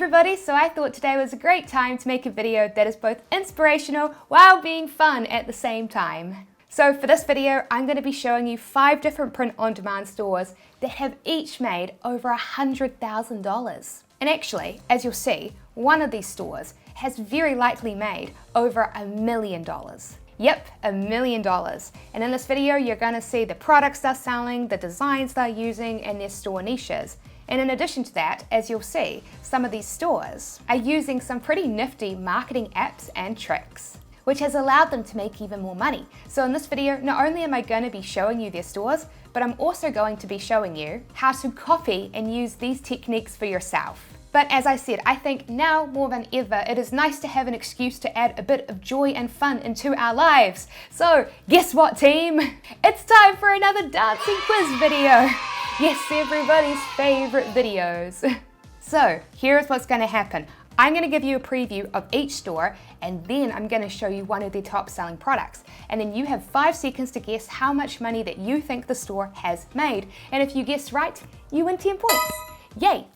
everybody, so I thought today was a great time to make a video that is both inspirational while being fun at the same time. So for this video, I'm going to be showing you 5 different print-on-demand stores that have each made over $100,000. And actually, as you'll see, one of these stores has very likely made over $1 million. Yep, $1 million. And in this video, you're going to see the products they're selling, the designs they're using, and their store niches. And in addition to that, as you'll see, some of these stores are using some pretty nifty marketing apps and tricks, which has allowed them to make even more money. So in this video, not only am I going to be showing you their stores, but I'm also going to be showing you how to copy and use these techniques for yourself. But as I said, I think now more than ever, it is nice to have an excuse to add a bit of joy and fun into our lives. So guess what, team? It's time for another dancing quiz video. Yes, everybody's favorite videos. So here's what's going to happen. I'm going to give you a preview of each store, and then I'm going to show you one of their top selling products. And then you have 5 seconds to guess how much money that you think the store has made. And if you guess right, you win 10 points. Yay!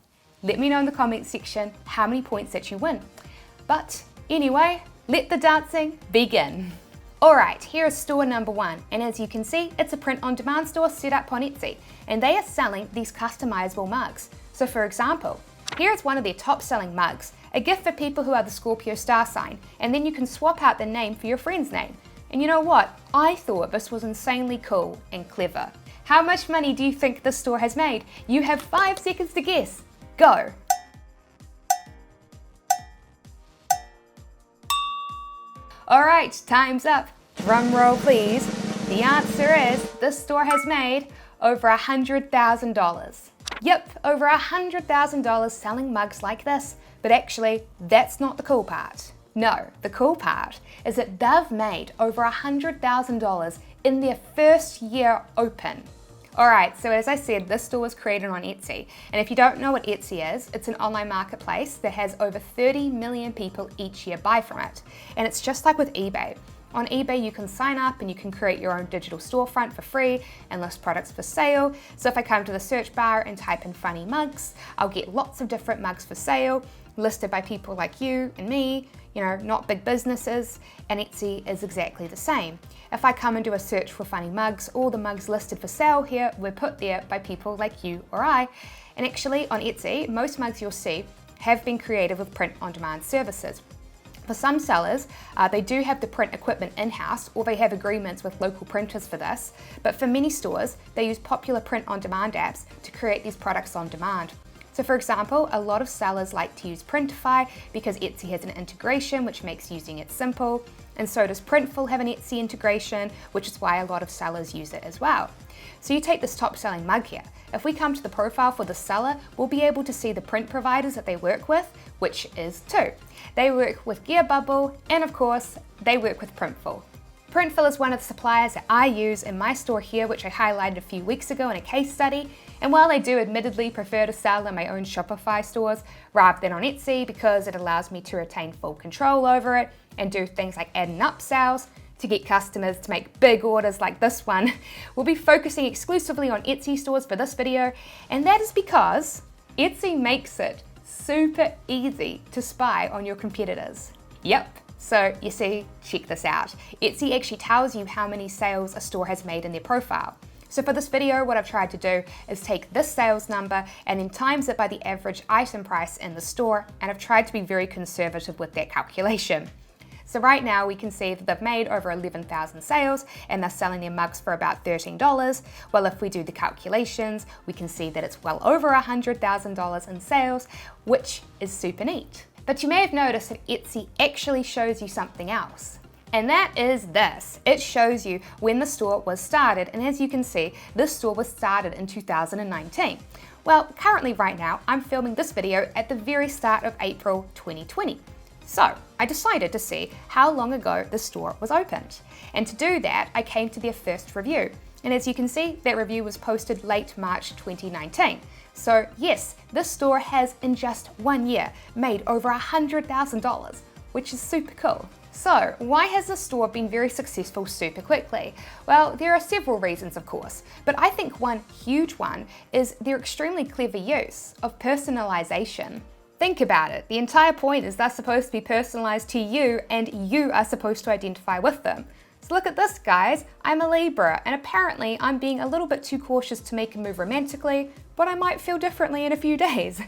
Let me know in the comments section how many points that you win. But anyway, let the dancing begin. Alright, here is store number 1, and as you can see, it's a print-on-demand store set up on Etsy, and they are selling these customizable mugs. So for example, here's one of their top-selling mugs, a gift for people who are the Scorpio star sign, and then you can swap out the name for your friend's name. And you know what? I thought this was insanely cool and clever. How much money do you think this store has made? You have 5 seconds to guess. Go! Alright, time's up. Drum roll please. The answer is, this store has made over $100,000. Yep, over $100,000 selling mugs like this. But actually, that's not the cool part. No, the cool part is that they've made over $100,000 in their first year open. Alright, so as I said, this store was created on Etsy. And if you don't know what Etsy is, it's an online marketplace that has over 30 million people each year buy from it. And it's just like with eBay. On eBay, you can sign up and you can create your own digital storefront for free and list products for sale. So if I come to the search bar and type in funny mugs, I'll get lots of different mugs for sale, listed by people like you and me, you know, not big businesses, and Etsy is exactly the same. If I come and do a search for funny mugs, all the mugs listed for sale here were put there by people like you or I. And actually on Etsy, most mugs you'll see have been created with print-on-demand services. For some sellers, they do have the print equipment in-house, or they have agreements with local printers for this, but for many stores, they use popular print-on-demand apps to create these products on demand. So for example, a lot of sellers like to use Printify because Etsy has an integration which makes using it simple, and so does Printful have an Etsy integration, which is why a lot of sellers use it as well. So you take this top selling mug here. If we come to the profile for the seller, we'll be able to see the print providers that they work with, which is 2. They work with Gear Bubble, and of course, they work with Printful. Printful is one of the suppliers that I use in my store here, which I highlighted a few weeks ago in a case study. And while I do admittedly prefer to sell in my own Shopify stores rather than on Etsy because it allows me to retain full control over it and do things like add and upsells to get customers to make big orders like this one, we'll be focusing exclusively on Etsy stores for this video, and that is because Etsy makes it super easy to spy on your competitors. Yep. So you see, check this out. Etsy actually tells you how many sales a store has made in their profile. So for this video, what I've tried to do is take this sales number and then times it by the average item price in the store, and I've tried to be very conservative with that calculation. So right now we can see that they've made over 11,000 sales and they're selling their mugs for about $13. Well, if we do the calculations, we can see that it's well over $100,000 in sales, which is super neat. But you may have noticed that Etsy actually shows you something else. And that is this. It shows you when the store was started, and as you can see, this store was started in 2019. Well, currently right now, I'm filming this video at the very start of April 2020. So I decided to see how long ago the store was opened. And to do that, I came to their first review. And as you can see, that review was posted late March 2019. So yes, this store has in just 1 year made over $100,000, which is super cool. So why has this store been very successful super quickly? Well, there are several reasons, of course, but I think one huge one is their extremely clever use of personalization. Think about it. The entire point is they're supposed to be personalized to you and you are supposed to identify with them. So look at this, guys. I'm a Libra and apparently I'm being a little bit too cautious to make a move romantically, but I might feel differently in a few days.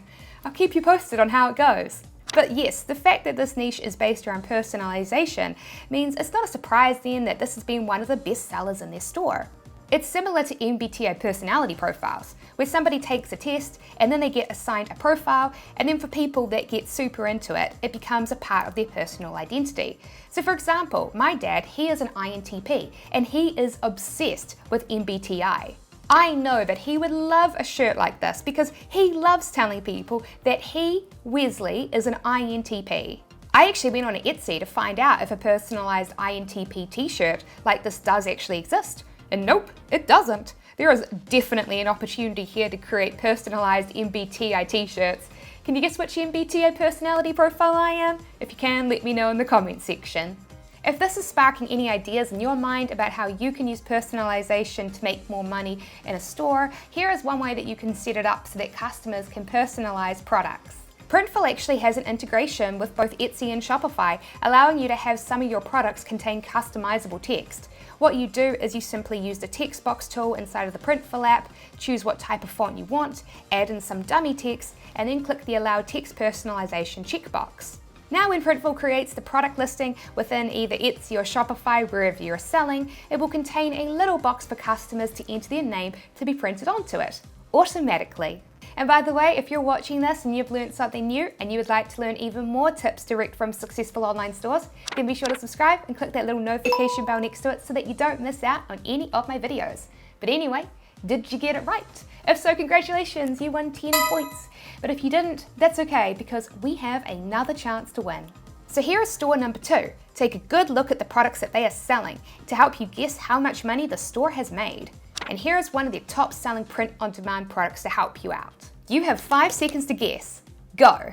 I'll keep you posted on how it goes. But yes, the fact that this niche is based around personalization means it's not a surprise then that this has been one of the best sellers in their store. It's similar to MBTI personality profiles, where somebody takes a test and then they get assigned a profile, and then for people that get super into it, it becomes a part of their personal identity. So for example, my dad, he is an INTP and he is obsessed with MBTI. I know that he would love a shirt like this because he loves telling people that he, Wesley, is an INTP. I actually went on Etsy to find out if a personalized INTP t-shirt like this does actually exist. And nope, it doesn't. There is definitely an opportunity here to create personalized MBTI t-shirts. Can you guess which MBTI personality profile I am? If you can, let me know in the comments section. If this is sparking any ideas in your mind about how you can use personalization to make more money in a store, here is one way that you can set it up so that customers can personalize products. Printful actually has an integration with both Etsy and Shopify, allowing you to have some of your products contain customizable text. What you do is you simply use the text box tool inside of the Printful app, choose what type of font you want, add in some dummy text, and then click the Allow Text Personalization checkbox. Now when Printful creates the product listing within either Etsy or Shopify, wherever you're selling, it will contain a little box for customers to enter their name to be printed onto it, automatically. And by the way, if you're watching this and you've learned something new and you would like to learn even more tips direct from successful online stores, then be sure to subscribe and click that little notification bell next to it so that you don't miss out on any of my videos. But anyway, did you get it right? If so, congratulations, you won 10 points. But if you didn't, that's okay because we have another chance to win. So here is store number 2. Take a good look at the products that they are selling to help you guess how much money the store has made. And here is one of their top selling print-on-demand products to help you out. You have 5 seconds to guess. Go!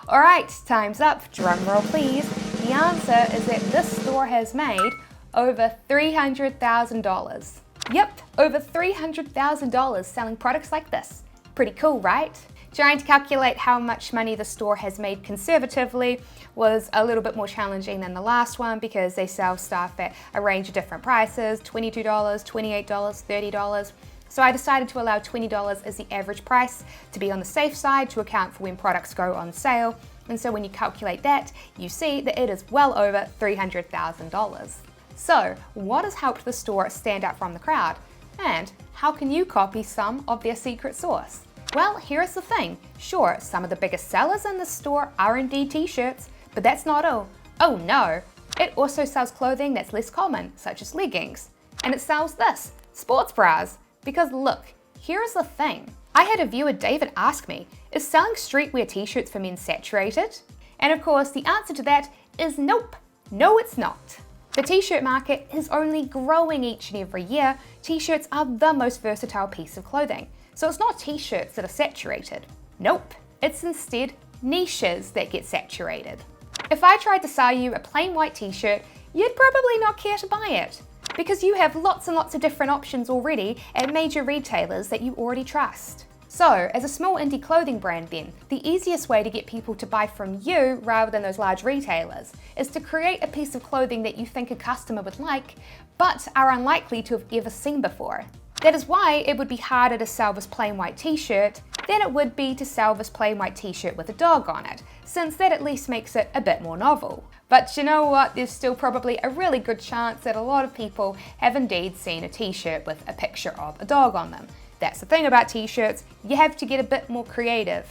Alright, time's up. Drum roll please. The answer is that this store has made over $300,000. Yep, over $300,000 selling products like this. Pretty cool, right? Trying to calculate how much money the store has made conservatively was a little bit more challenging than the last one because they sell stuff at a range of different prices, $22, $28, $30. So I decided to allow $20 as the average price to be on the safe side to account for when products go on sale. And so when you calculate that, you see that it is well over $300,000. So what has helped the store stand out from the crowd? And how can you copy some of their secret sauce? Well, here's the thing. Sure, some of the biggest sellers in the store are indeed t-shirts, but that's not all. Oh no, it also sells clothing that's less common, such as leggings. And it sells this, sports bras. Because look, here's the thing. I had a viewer, David, ask me, is selling streetwear t-shirts for men saturated? And of course, the answer to that is nope. No, it's not. The t-shirt market is only growing each and every year. T-shirts are the most versatile piece of clothing. So it's not t-shirts that are saturated. Nope, it's instead niches that get saturated. If I tried to sell you a plain white t-shirt, you'd probably not care to buy it because you have lots and lots of different options already at major retailers that you already trust. So as a small indie clothing brand then, the easiest way to get people to buy from you rather than those large retailers is to create a piece of clothing that you think a customer would like, but are unlikely to have ever seen before. That is why it would be harder to sell this plain white t-shirt than it would be to sell this plain white t-shirt with a dog on it, since that at least makes it a bit more novel. But you know what, there's still probably a really good chance that a lot of people have indeed seen a t-shirt with a picture of a dog on them. That's the thing about t-shirts, you have to get a bit more creative.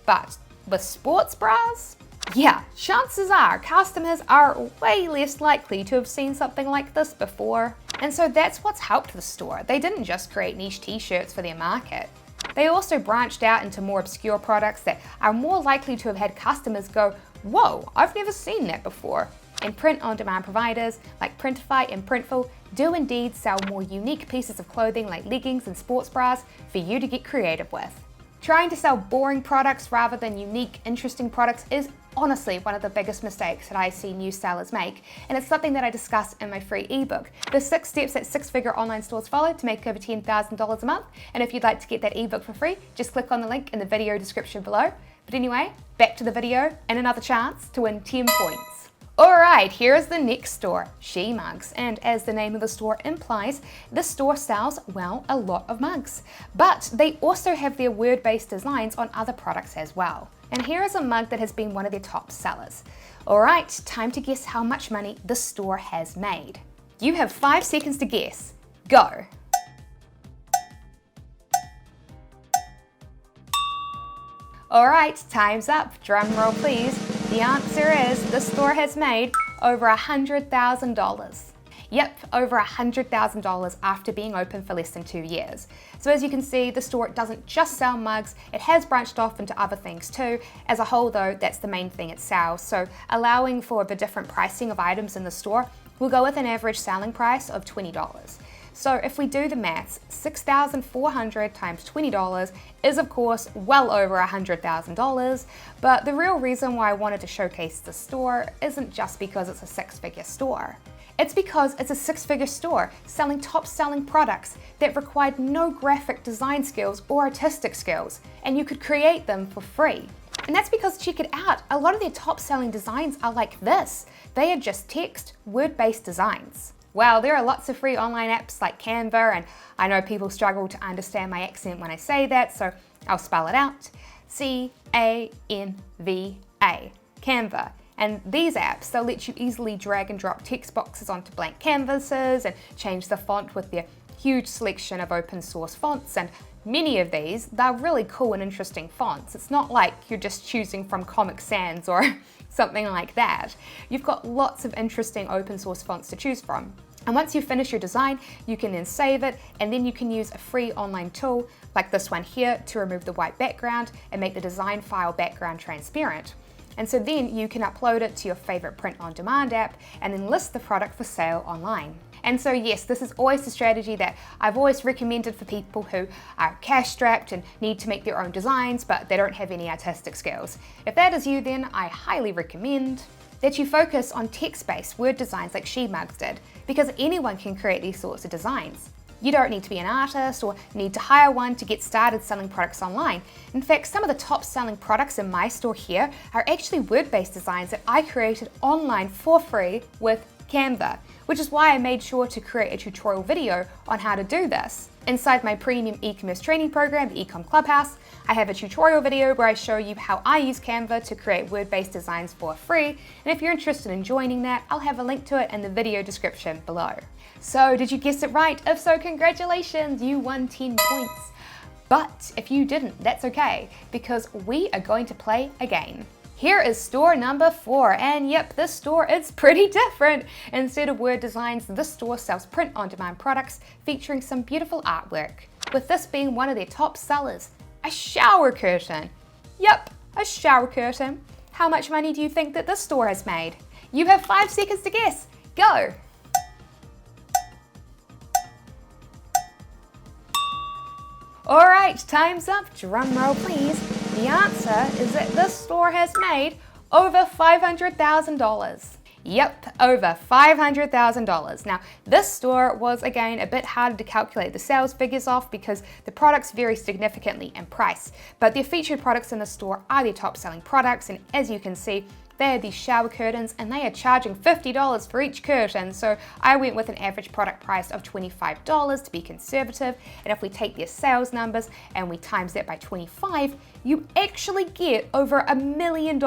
But with sports bras? Yeah, chances are customers are way less likely to have seen something like this before. And so that's what's helped the store. They didn't just create niche t-shirts for their market. They also branched out into more obscure products that are more likely to have had customers go, whoa, I've never seen that before. And print-on-demand providers like Printify and Printful do indeed sell more unique pieces of clothing like leggings and sports bras for you to get creative with. Trying to sell boring products rather than unique, interesting products is honestly one of the biggest mistakes that I see new sellers make, and it's something that I discuss in my free ebook, the 6 steps that six-figure online stores follow to make over $10,000 a month. And if you'd like to get that ebook for free, just click on the link in the video description below. But anyway, back to the video and another chance to win 10 points. Alright, here is the next store, She Mugs, and as the name of the store implies, this store sells, well, a lot of mugs. But they also have their word-based designs on other products as well. And here is a mug that has been one of their top sellers. Alright, time to guess how much money this store has made. You have 5 seconds to guess. Go! Alright, time's up. Drum roll please. The answer is the store has made over $100,000. Yep, over $100,000 after being open for less than 2 years. So as you can see, the store doesn't just sell mugs, it has branched off into other things too. As a whole though, that's the main thing it sells. So allowing for the different pricing of items in the store, we'll go with an average selling price of $20. So if we do the maths, $6,400 times $20 is of course well over $100,000, but the real reason why I wanted to showcase the store isn't just because it's a 6-figure store. It's because it's a 6-figure store selling top-selling products that required no graphic design skills or artistic skills, and you could create them for free. And that's because, check it out, a lot of their top-selling designs are like this. They are just text, word-based designs. Well, there are lots of free online apps like Canva, and I know people struggle to understand my accent when I say that, so I'll spell it out. C-A-N-V-A, Canva. And these apps, they'll let you easily drag and drop text boxes onto blank canvases and change the font with their huge selection of open source fonts, and many of these, they're really cool and interesting fonts. It's not like you're just choosing from Comic Sans or something like that. You've got lots of interesting open source fonts to choose from. And once you finish your design, you can then save it, and then you can use a free online tool like this one here to remove the white background and make the design file background transparent. And so then you can upload it to your favorite print-on-demand app and then list the product for sale online. And so yes, this is always the strategy that I've always recommended for people who are cash-strapped and need to make their own designs, but they don't have any artistic skills. If that is you, then I highly recommend that you focus on text-based word designs like She Mugs did, because anyone can create these sorts of designs. You don't need to be an artist or need to hire one to get started selling products online. In fact, some of the top selling products in my store here are actually word-based designs that I created online for free with Canva, which is why I made sure to create a tutorial video on how to do this. Inside my premium e-commerce training program, the Ecom Clubhouse, I have a tutorial video where I show you how I use Canva to create word-based designs for free, and if you're interested in joining that, I'll have a link to it in the video description below. So did you guess it right? If so, congratulations, you won 10 points. But if you didn't, that's okay, because we are going to play a game. Here is store number 4, and yep, this store is pretty different. Instead of word designs, this store sells print-on-demand products featuring some beautiful artwork, with this being one of their top sellers, a shower curtain. Yep, a shower curtain. How much money do you think that this store has made? You have 5 seconds to guess. Go! Alright, time's up. Drum roll please. The answer is that this store has made over $500,000. Yep, over $500,000. Now, this store was again a bit harder to calculate the sales figures off because the products vary significantly in price. But their featured products in the store are their top selling products, and as you can see, they are these shower curtains and they are charging $50 for each curtain. So I went with an average product price of $25 to be conservative. And if we take their sales numbers and we times that by 25, you actually get over $1 million,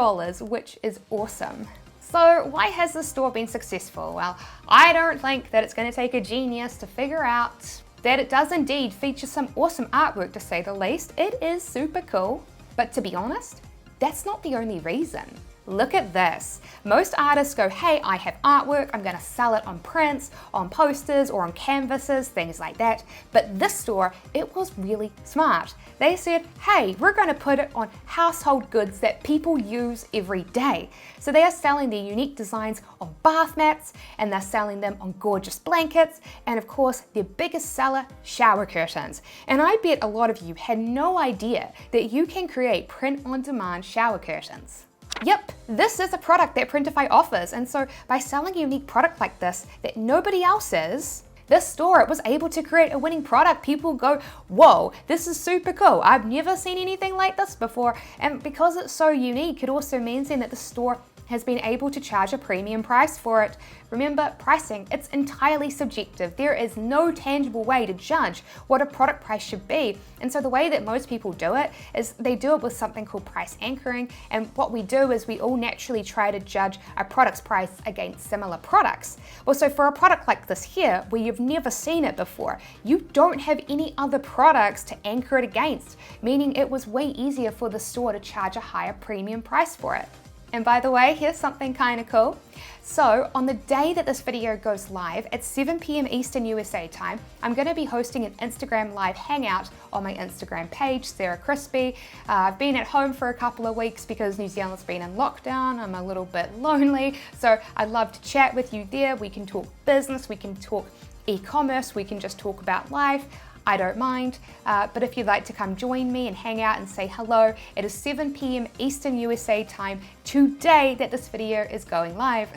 which is awesome. So why has this store been successful? Well, I don't think that it's going to take a genius to figure out that it does indeed feature some awesome artwork, to say the least. It is super cool. But to be honest, that's not the only reason. Look at this. Most artists go, hey, I have artwork, I'm gonna sell it on prints, on posters, or on canvases, things like that. But this store, it was really smart. They said, hey, we're gonna put it on household goods that people use every day. So they are selling their unique designs on bath mats, and they're selling them on gorgeous blankets, and of course, their biggest seller, shower curtains. And I bet a lot of you had no idea that you can create print-on-demand shower curtains. Yep, this is a product that Printify offers, and so by selling a unique product like this that nobody else is, this store was able to create a winning product. People go, whoa, this is super cool. I've never seen anything like this before. And because it's so unique, it also means then that the store has been able to charge a premium price for it. Remember, pricing, it's entirely subjective. There is no tangible way to judge what a product price should be. And so the way that most people do it is they do it with something called price anchoring. And what we do is we all naturally try to judge a product's price against similar products. Well, so for a product like this here, where you've never seen it before, you don't have any other products to anchor it against, meaning it was way easier for the store to charge a higher premium price for it. And by the way, here's something kind of cool. So on the day that this video goes live at 7 p.m. Eastern USA time, I'm going to be hosting an Instagram live hangout on my Instagram page, Sarah Crispy. I've been at home for a couple of weeks because New Zealand's been in lockdown. I'm a little bit lonely, so I'd love to chat with you there. We can talk business, we can talk e-commerce, we can just talk about life. I don't mind, but if you'd like to come join me and hang out and say hello, it is 7 p.m. Eastern USA time today that this video is going live.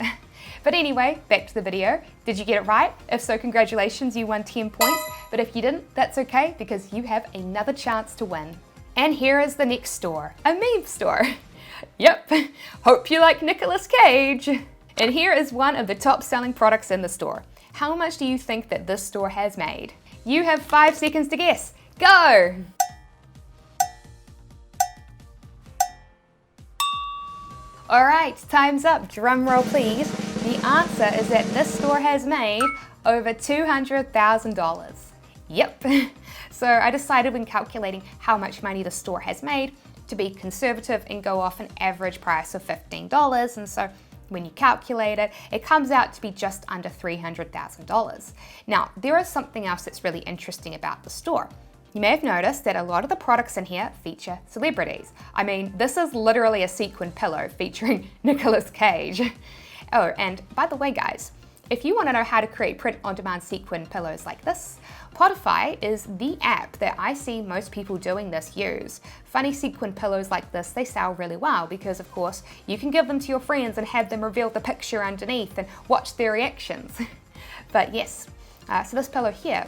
But anyway, back to the video. Did you get it right? If so, congratulations, you won 10 points. But if you didn't, that's okay because you have another chance to win. And here is the next store, a meme store. Yep, hope you like Nicolas Cage. And here is one of the top selling products in the store. How much do you think that this store has made? You have 5 seconds to guess. Go! All right, time's up. Drum roll, please. The answer is that this store has made over $200,000. Yep. So I decided when calculating how much money the store has made to be conservative and go off an average price of $15. And so when you calculate it, it comes out to be just under $300,000. Now, there is something else that's really interesting about the store. You may have noticed that a lot of the products in here feature celebrities. I mean, this is literally a sequin pillow featuring Nicolas Cage. Oh, and by the way, guys, if you want to know how to create print-on-demand sequin pillows like this, Printify is the app that I see most people doing this use. Funny sequin pillows like this, they sell really well because, of course, you can give them to your friends and have them reveal the picture underneath and watch their reactions. But yes, so this pillow here,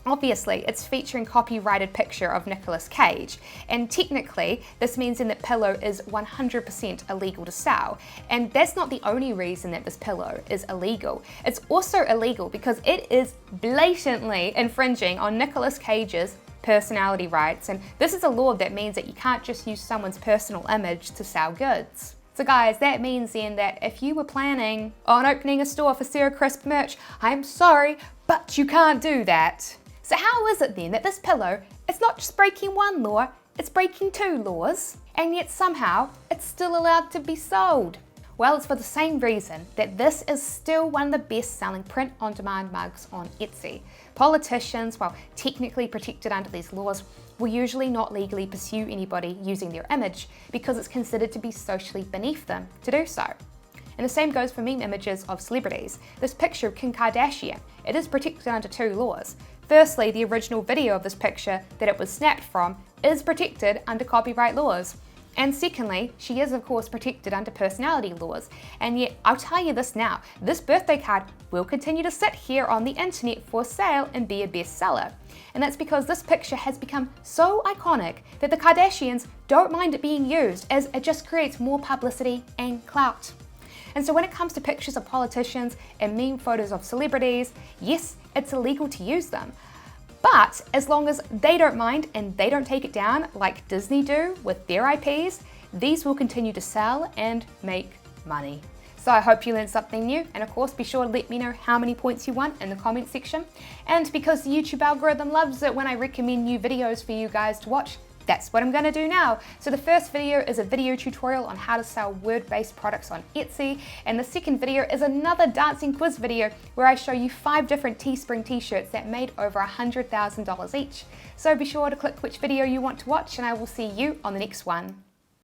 obviously, it's featuring copyrighted picture of Nicolas Cage, and technically, this means that pillow is 100% illegal to sell. And that's not the only reason that this pillow is illegal. It's also illegal because it is blatantly infringing on Nicolas Cage's personality rights, and this is a law that means that you can't just use someone's personal image to sell goods. So guys, that means then that if you were planning on opening a store for Sarah Crisp merch, I'm sorry, but you can't do that. So how is it then that this pillow is not just breaking one law, it's breaking 2 laws, and yet somehow it's still allowed to be sold? Well, it's for the same reason that this is still one of the best-selling print-on-demand mugs on Etsy. Politicians, while technically protected under these laws, will usually not legally pursue anybody using their image because it's considered to be socially beneath them to do so. And the same goes for meme images of celebrities. This picture of Kim Kardashian, it is protected under 2 laws. Firstly, the original video of this picture that it was snapped from is protected under copyright laws. And secondly, she is of course protected under personality laws. And yet, I'll tell you this now, this birthday card will continue to sit here on the internet for sale and be a bestseller. And that's because this picture has become so iconic that the Kardashians don't mind it being used, as it just creates more publicity and clout. And so when it comes to pictures of politicians and meme photos of celebrities, yes, it's illegal to use them. But as long as they don't mind and they don't take it down like Disney do with their IPs, these will continue to sell and make money. So I hope you learned something new, and of course be sure to let me know how many points you won in the comment section. And because the YouTube algorithm loves it when I recommend new videos for you guys to watch, that's what I'm going to do now. So the first video is a video tutorial on how to sell word-based products on Etsy, and the second video is another dancing quiz video where I show you 5 different Teespring t-shirts that made over $100,000 each. So be sure to click which video you want to watch, and I will see you on the next one.